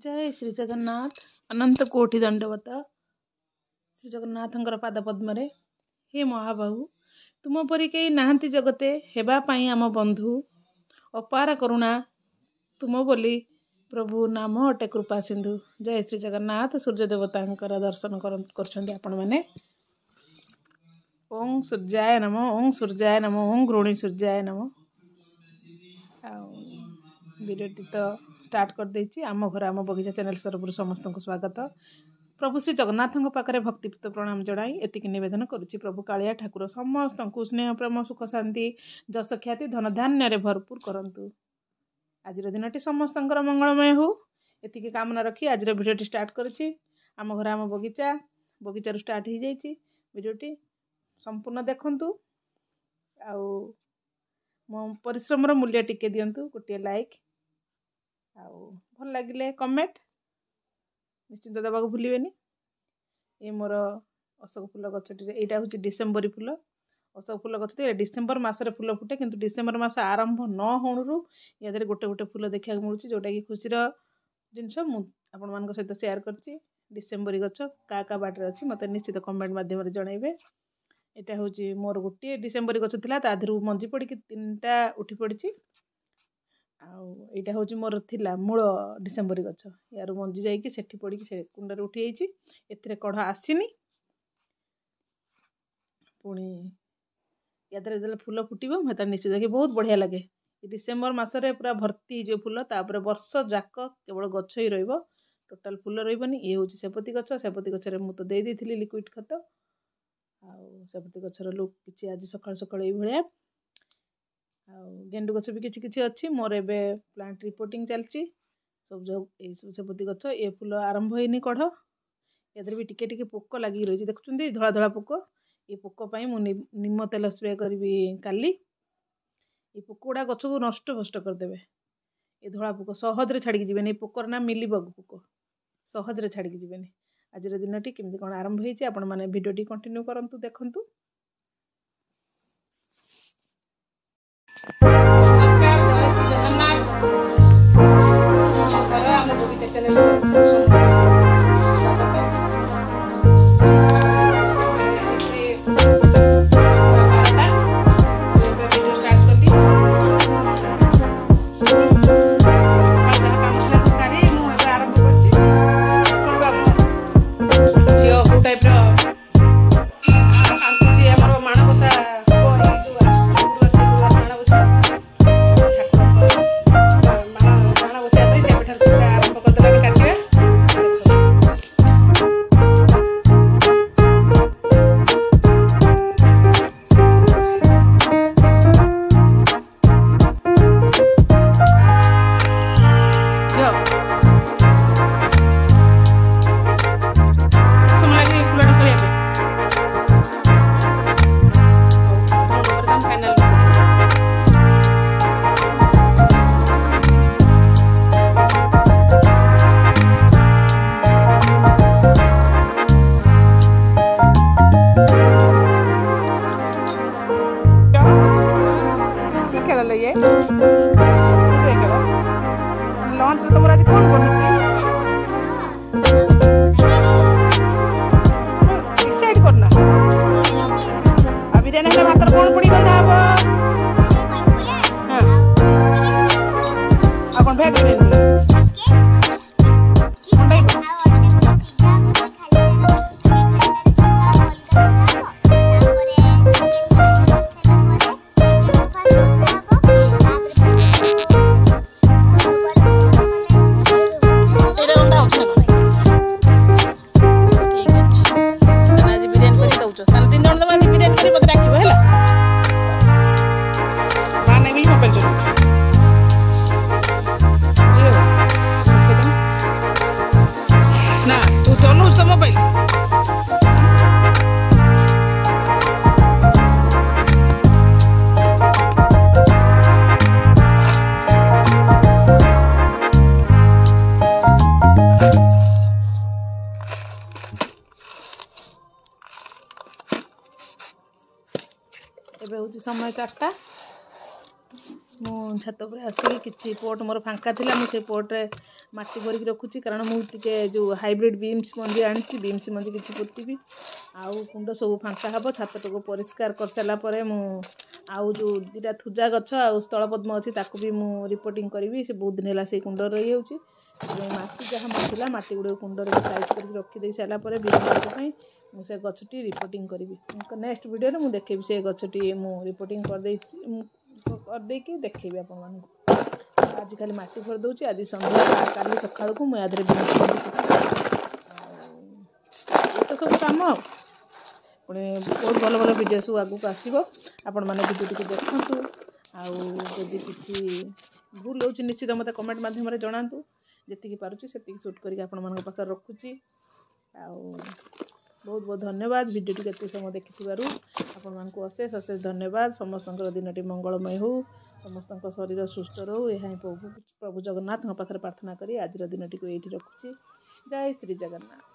जय श्री जगन्नाथ अनंत कोटि दंडवत श्री जगन्नाथंकर पाद पद्मरे हे महाबाहु तुम परी कई नाहंती जगते हेबा पाई आम बंधु अपार करुणा तुम बोली प्रभु नाम अटे कृपा सिंधु। जय श्री जगन्नाथ सूर्य देवता दर्शन कर मैंने ओं सूर्याय नम ओं सूर्याय नम ओं गृणी सूर्याय नम। वीडियोटी तो स्टार्ट कर देछि आम घर आम बगीचा चैनल तरफ समस्त को स्वागत। प्रभु श्री जगन्नाथ पाखे भक्तिपूत प्रणाम जनाई एतिक निवेदन करुच्ची प्रभु कालिया ठाकुर समस्त को स्नेह प्रेम सुख शांति जस ख्याति धन धान्य भरपूर करंतु। आज दिन समस्त मंगलमय हो एतिक कामना रखी आज भिडियोटी स्टार्ट करुच्ची। आम घर आम बगीचा बगीचार स्टार्ट हो जाइए भिडियोटी संपूर्ण देखंतु। आउ मो परिश्रम मूल्य टिके दिंतु गोटे लाइक आउ भल लगिले कमेंट निश्चिंत देवाक भूलेनि। ये मोर अशोक फूल गछटी यहाँ हूँ डिसेम्बरी फूल अशोक फूल गछ डिसेम्बर मसरे फूल फुटे किंतु डिसेम्बर मास आरंभ न होणु या गोटे गोटे फूल देखा मिलूँ जोटा कि खुशी जिनस आपण सहित शेयर करछि। डिसेम्बरी गछ का बाटे अच्छी मत निश्चित कमेंट मध्यम जनइबे। यहाँ हूँ मोर गोटे डिसेम्बरी गछ था ताधर मंजी पड़ी तीनटा उठी पड़ी। आईटा हूँ मोर थिला मूल डिसेम्बरी गछ यार मंजी जाइए सेठी पड़ी से कुंडे उठी जाइए कढ़ आसीनी पुणी या फूल फुटो मैं निश्चित देखिए बहुत बढ़िया लगे। डिसेम्बर मसरे पूरा भर्ती जो फूल तापर वर्ष जाक केवल गछ ही टोटाल फूल रही। ये हूँ सेपति गछ सेपति गचर मुझे देती लिक्विड खत सेपति गचर लुक कि आज सकाल सकाल ये गेंडु गछ भी किसी किसी अच्छी मोर ए प्लांट रिपोर्टिंग चलती सब जो सब सेपति गछ ये फूल आरंभ होनी कढ़ या भी टिके टिके पोक लगी रही देखुं धला धला पोक ये पोक मुझे निम तेल स्प्रे करी काली ये पोक गुड़ा गछ को नष्ट भष्ट करदे। ये धला पोक सहजरे छाड़ी जीवेनि पोकर ना मिलीबग पोक सहजरे छाड़ी जीवेनि। आज दिन टी केमती कौन आरंभ होती आपण मैंने भिडियोटी कंटिन्यू करंतु देखंतु। नमस्कार जय श्री जगन्नाथ आम बगीचा चैनल लंच तुम आज कौन डिसाइड करना बिरियानी भात कौन पड़ी रंधा हम कौन भेज बिरियानी समय 4टा मु छात पर आसिक किसी पोट मोर फांका थिला मु से पोट्रे माटी भरिक रखुची कारण मुझे जो हाइब्रिड बीम्स मंजी आनी बीम्स मंजी किसी पोतीबी आउ कुंड सब फांका हे छात को परिष्कार कर सारापर आउ जो दुटा थुजा गछ आउ स्थलपद्म अच्छी भी मु रिपोर्टिंग करी से बहुत दिन है से कुंड रही जाऊँगी मटी जहाँ मरला मटी गुड़ कुंड साइज कर रखीदे सारापर बीम मुझे गछटी रिपोर्टिंग करी नेक्स्ट वीडियो मुझे देखेबी से गछटी मु रिपोर्टिंग करदेकी देखेबी आपण आज खाली मटी भर दूची आज संध्या काली सकाळ को मुझे आदरे तो सब कम पुणी बहुत भल भल वीडियो सब आगू आसो आपण मैंने वीडियो टी देखु आदि किसी भूल हो निश्चित मत कमेंट मध्यम जनातु जी पार्टी से सुट कर रखुची बहुत बहुत धन्यवाद वीडियो टी समय देखि आपण को अशेष अशेष धन्यवाद समस्त दिन मंगलमय हो समस्त शरीर सुस्थ रो यह प्रभु जगन्नाथ पाखे प्रार्थना करी आज दिन टी ये रखुची जय श्री जगन्नाथ।